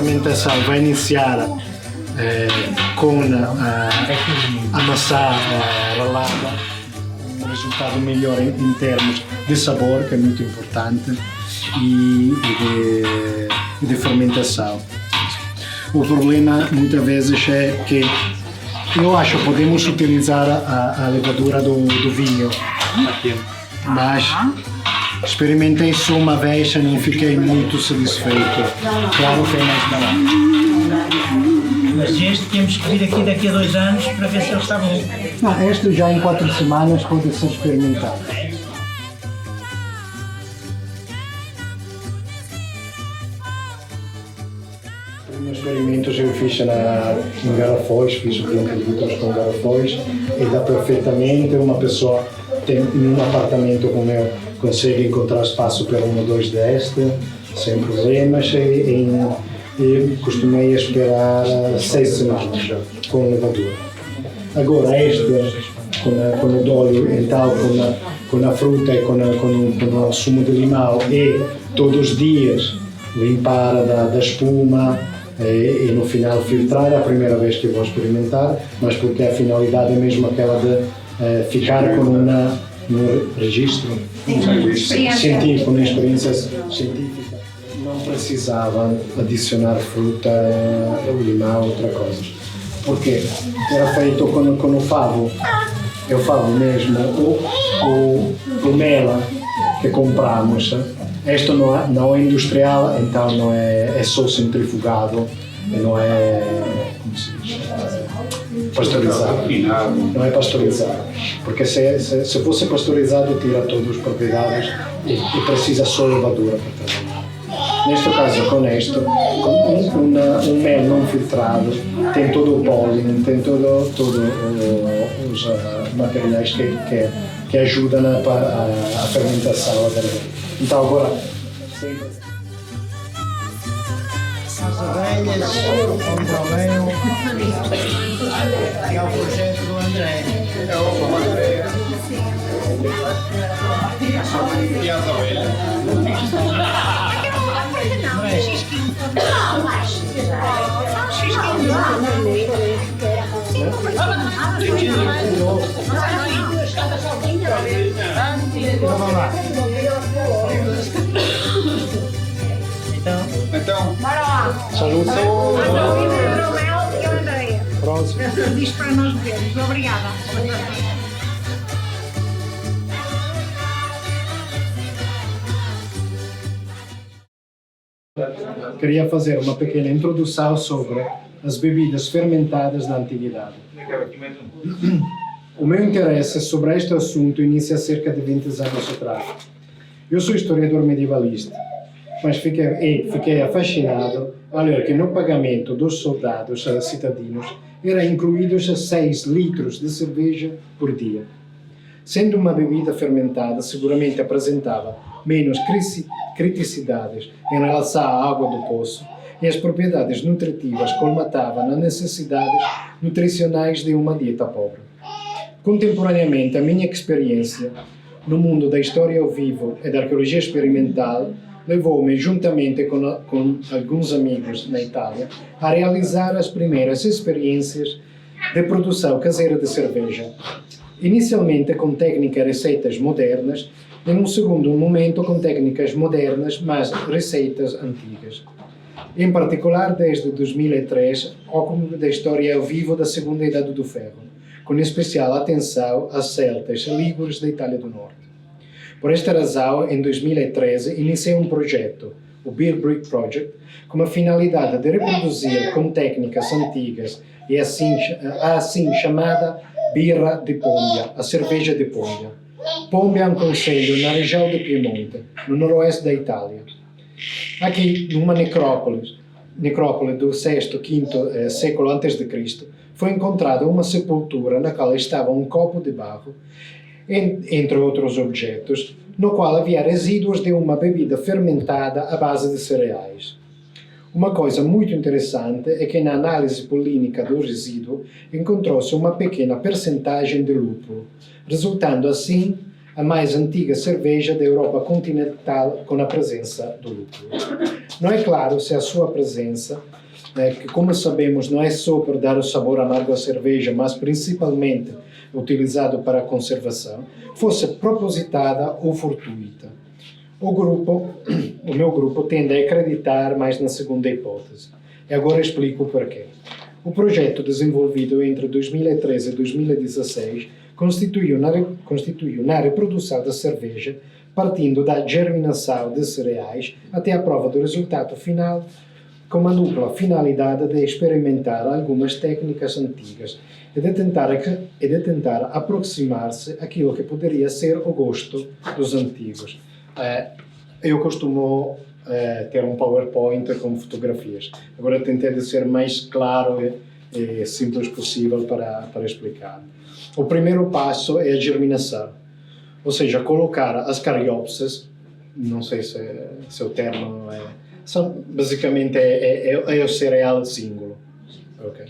fermentação vai iniciar com a maçã ralada, um resultado melhor em termos de sabor, que é muito importante, e de fermentação. O problema muitas vezes é que eu acho que podemos utilizar a levadura do vinho, mas experimentei só uma vez e não fiquei muito satisfeito. Claro que é mais barato. Mas este temos que vir aqui daqui a 2 anos para ver se ele está bom. Não, este já em 4 semanas pode ser experimentado. Os meus experimentos eu fiz em garrafões, fiz 30 litros com garrafões e dá perfeitamente uma pessoa tem em um apartamento como eu consegue encontrar espaço para 1 ou 2 deste sem problemas e costumei esperar 6 semanas com levadura. Agora este com o óleo então com a fruta e com o sumo de limão e todos os dias limpar da espuma e no final filtrar, é a primeira vez que vou experimentar, mas porque a finalidade é mesmo aquela de ficar com no registro científico, na experiência científica. Não precisava adicionar fruta, limão, outra coisa. Porque era feito com o favo. É o favo mesmo, o mel que compramos. Este não é industrial, então não é só centrifugado, não é, como se diz, pasteurizado. Não é pasteurizado, porque se fosse pasteurizado tira todas as propriedades e precisa só levadura para trabalhar. Neste caso, com este, um mel não filtrado, tem todo o pólen, tem todos os materiais que ajudam a fermentação. Então agora, sempre. As abelhas, o problema, que é o projeto do André. É o André. E as abelhas? Então vamos lá. Então, Bora lá. Saúde. O Mel e o Andréia. Pronto. Diz para nós bebermos. Obrigada. Queria fazer uma pequena introdução sobre as bebidas fermentadas da antiguidade. O meu interesse sobre este assunto inicia cerca de 20 anos atrás. Eu sou historiador medievalista, mas fiquei fascinado ao ler que no pagamento dos soldados cidadinos eram incluídos 6 litros de cerveja por dia. Sendo uma bebida fermentada, seguramente apresentava menos criticidades em relação à água do poço e as propriedades nutritivas colmatavam as necessidades nutricionais de uma dieta pobre. Contemporaneamente, a minha experiência no mundo da história ao vivo e da arqueologia experimental levou-me, juntamente com alguns amigos na Itália, a realizar as primeiras experiências de produção caseira de cerveja. Inicialmente com técnicas e receitas modernas, e num segundo momento com técnicas modernas, mas receitas antigas. Em particular, desde 2003, ao cúmulo da história ao vivo da Segunda Idade do Ferro, com especial atenção às celtas lígures da Itália do Norte. Por esta razão, em 2013, iniciei um projeto, o Beer Brick Project, com a finalidade de reproduzir com técnicas antigas e a assim chamada birra de Pombia, a cerveja de Pombia. Pombia é um concelho na região de Piemonte, no noroeste da Itália. Aqui, numa necrópole do VI e V século a.C., foi encontrada uma sepultura na qual estava um copo de barro, entre outros objetos, no qual havia resíduos de uma bebida fermentada à base de cereais. Uma coisa muito interessante é que na análise polínica do resíduo encontrou-se uma pequena percentagem de lúpulo, resultando assim a mais antiga cerveja da Europa continental com a presença do lúpulo. Não é claro se a sua presença, que como sabemos não é só para dar o sabor amargo à cerveja, mas principalmente utilizado para a conservação, fosse propositada ou fortuita. O meu grupo tende a acreditar mais na segunda hipótese. E agora explico o porquê. O projeto desenvolvido entre 2013 e 2016 constituiu na reprodução da cerveja, partindo da germinação de cereais até a prova do resultado final, com a dupla finalidade de experimentar algumas técnicas antigas e de tentar aproximar-se àquilo que poderia ser o gosto dos antigos. Eu costumo ter um PowerPoint com fotografias. Agora tentei de ser mais claro e simples possível para explicar. O primeiro passo é a germinação, ou seja, colocar as cariópsis, não sei se o termo é... basicamente é o cereal símbolo. Okay.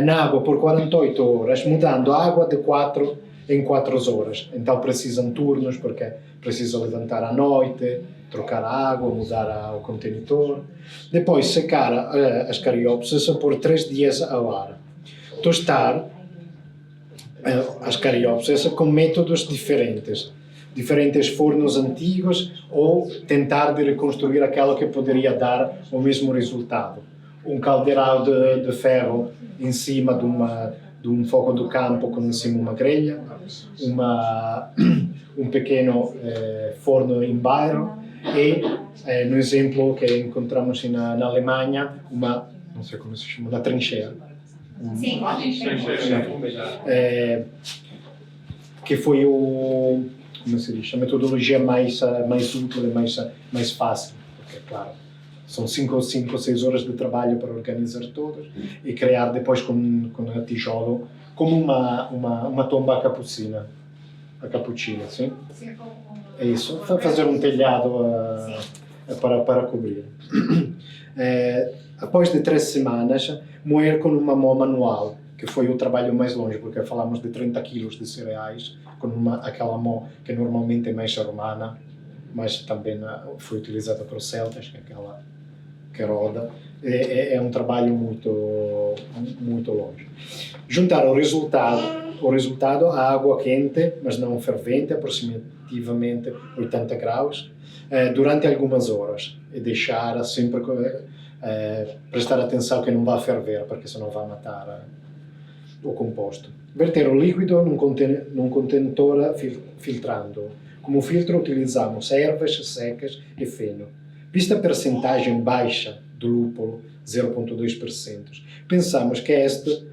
Na água por 48 horas, mudando a água de 4 em 4 horas. Então precisam turnos, porque precisa levantar à noite, trocar a água, mudar o contentor. Depois secar as cariópsis por 3 dias ao ar. Tostar as cariópsis com métodos diferentes fornos antigos, ou tentar de reconstruir aquela que poderia dar o mesmo resultado. Um caldeirão de ferro em cima de um fogo do campo com em cima uma grelha, um pequeno forno em bairro e, no exemplo que encontramos na Alemanha, não sei como se chama, uma trincheira. Sim, que foi como se diz, a metodologia mais útil e mais fácil, porque, claro, são 5 ou 6 horas de trabalho para organizar todos e criar depois com a tijolo como uma tomba capucina, sim? É isso, fazer um telhado para cobrir. Após de 3 semanas, moer com uma mão manual, que foi o trabalho mais longe, porque falamos de 30 kg de cereais, com aquela mão que normalmente é mais romana, mas também foi utilizada para os celtas, que é aquela que roda. É um trabalho muito longe. Juntar o resultado à água quente, mas não fervente, aproximadamente 80 graus, durante algumas horas, e deixar sempre prestar atenção que não vá ferver, porque senão vai matar o composto. Verter o líquido num contentor filtrando. Como filtro utilizamos ervas secas e feno. Vista a percentagem baixa do lúpulo, 0,2%, pensamos que este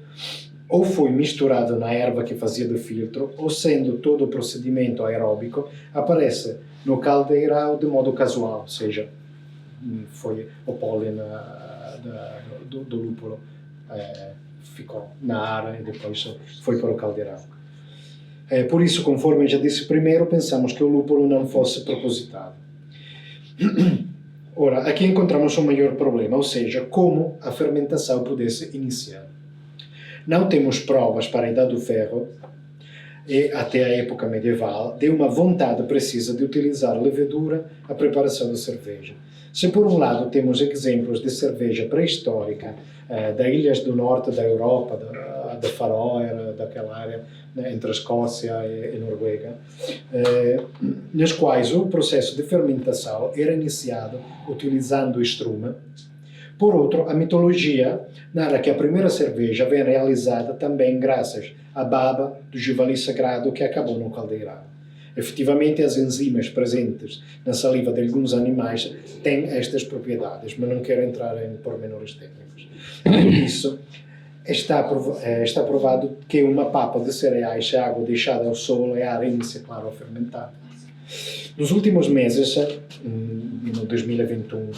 ou foi misturado na erva que fazia de filtro, ou sendo todo o procedimento aeróbico, aparece no caldeirão de modo casual, ou seja, foi o pólen do lúpulo ficou na área e depois foi para o caldeirão. Por isso, conforme já disse primeiro, pensamos que o lúpulo não fosse propositado. Ora, aqui encontramos um maior problema, ou seja, como a fermentação pudesse iniciar. Não temos provas para a Idade do Ferro e até a época medieval de uma vontade precisa de utilizar levedura à preparação da cerveja. Se por um lado temos exemplos de cerveja pré-histórica das ilhas do norte da Europa, da Faroe, daquela área, né, entre a Escócia e Noruega, nas quais o processo de fermentação era iniciado utilizando o estrume. Por outro, a mitologia narra que a primeira cerveja vem realizada também graças à baba do javali sagrado que acabou no caldeirão. Efetivamente, as enzimas presentes na saliva de alguns animais têm estas propriedades, mas não quero entrar em pormenores técnicos. Por isso, está provado que uma papa de cereais e água deixada ao sol e ar inicia, claro, a fermentar. Nos últimos meses, no 2021,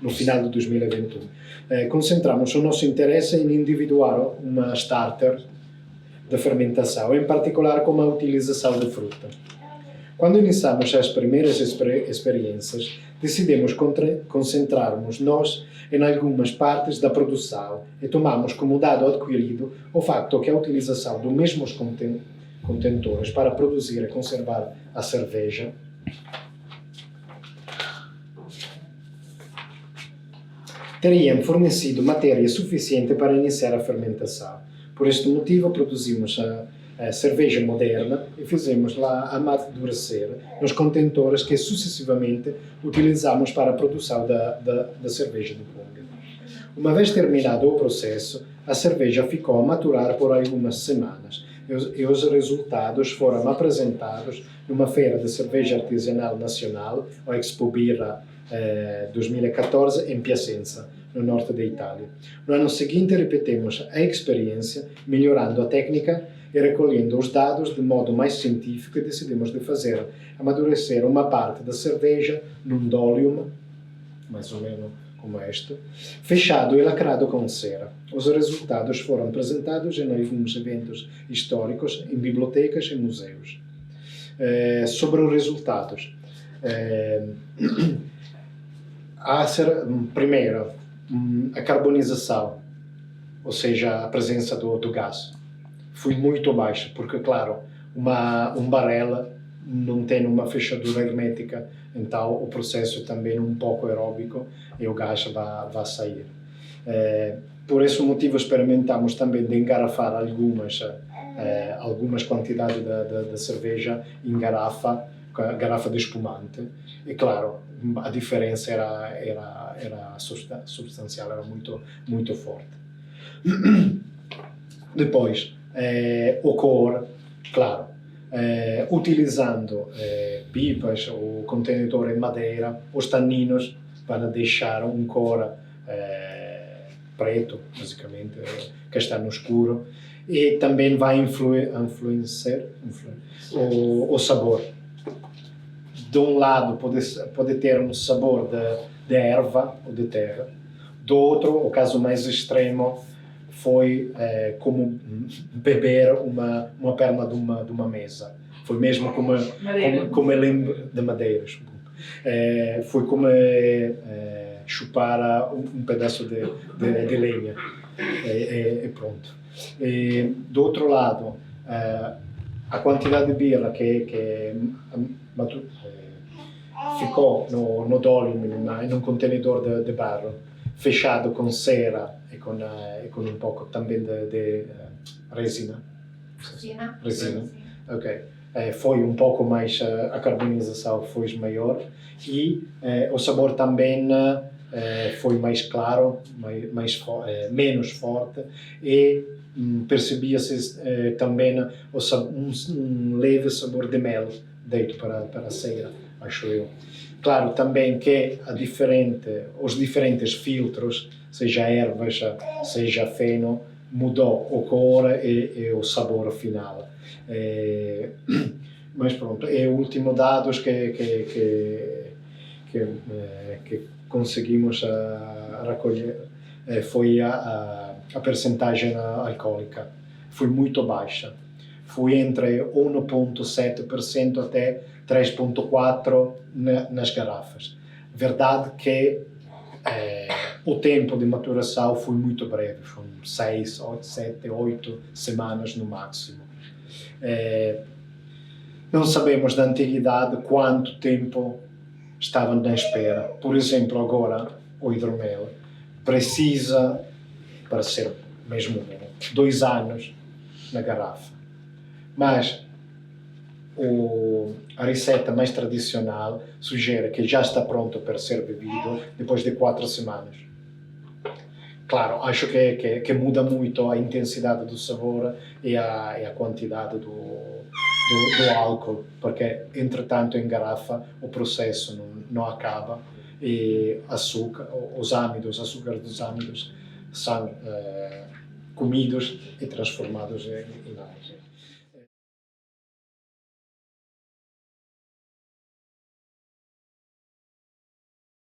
no final de 2021, concentramos o nosso interesse em individuar uma starter de fermentação, em particular com a utilização de fruta. Quando iniciamos as primeiras experiências, decidimos concentrar-nos nós em algumas partes da produção e tomamos como dado adquirido o facto que a utilização dos mesmos contentores para produzir e conservar a cerveja. Teriam fornecido matéria suficiente para iniciar a fermentação. Por este motivo, produzimos a cerveja moderna e fizemos-la amadurecer nos contentores que sucessivamente utilizamos para a produção da cerveja do Pong. Uma vez terminado o processo, a cerveja ficou a maturar por algumas semanas e os resultados foram apresentados numa feira de cerveja artesanal nacional, o Expo Birra 2014, em Piacenza, no norte da Itália. No ano seguinte, repetimos a experiência, melhorando a técnica e recolhendo os dados de modo mais científico, e decidimos de fazer amadurecer uma parte da cerveja num dolium, mais ou menos como este, fechado e lacrado com cera. Os resultados foram apresentados em alguns eventos históricos, em bibliotecas e museus. Sobre os resultados, primeiro, a carbonização, ou seja, a presença do gás, foi muito baixa, porque, claro, um barrel não tem uma fechadura hermética, então o processo é também um pouco aeróbico e o gás vai sair. Por esse motivo, experimentamos também de engarrafar algumas quantidades da cerveja em garrafa de espumante. E, claro, a diferença era substancial, era muito forte. Depois, o core, claro, utilizando pipas ou contenedor em madeira, os taninos para deixar um core preto, basicamente, castanho escuro, e também vai influenciar o sabor. De um lado pode ter um sabor de erva ou de terra, do outro, o caso mais extremo, foi como beber uma perna de uma mesa. Foi mesmo como lembro de madeira. Foi como chupar um pedaço de lenha. E pronto. Do outro lado, a quantidade de birra que ficou no dolium, em um contenedor de barro, fechado com cera e com um pouco também de resina. Resina. Ok. Foi um pouco mais, a carbonização foi maior e o sabor também foi mais claro, menos forte, e percebia-se também um leve sabor de mel dentro para a cera, acho eu. Claro também que os diferentes filtros, seja ervas, seja feno, mudou o cor e o sabor final. Mas pronto, e o último dados que conseguimos recolher foi a percentagem alcoólica. Foi muito baixa. Foi entre 1,7% até 3,4% nas garrafas. Verdade que o tempo de maturação foi muito breve, foram 6, 7, 8 semanas no máximo. Não sabemos da antiguidade quanto tempo estavam na espera. Por exemplo, agora o hidromel precisa, para ser mesmo bom, 2 anos na garrafa. Mas a receita mais tradicional sugere que já está pronto para ser bebido depois de 4 semanas. Claro, acho que muda muito a intensidade do sabor e a quantidade do álcool, porque, entretanto, em garrafa o processo não acaba e os açúcares dos âmidos são comidos e transformados em álcool.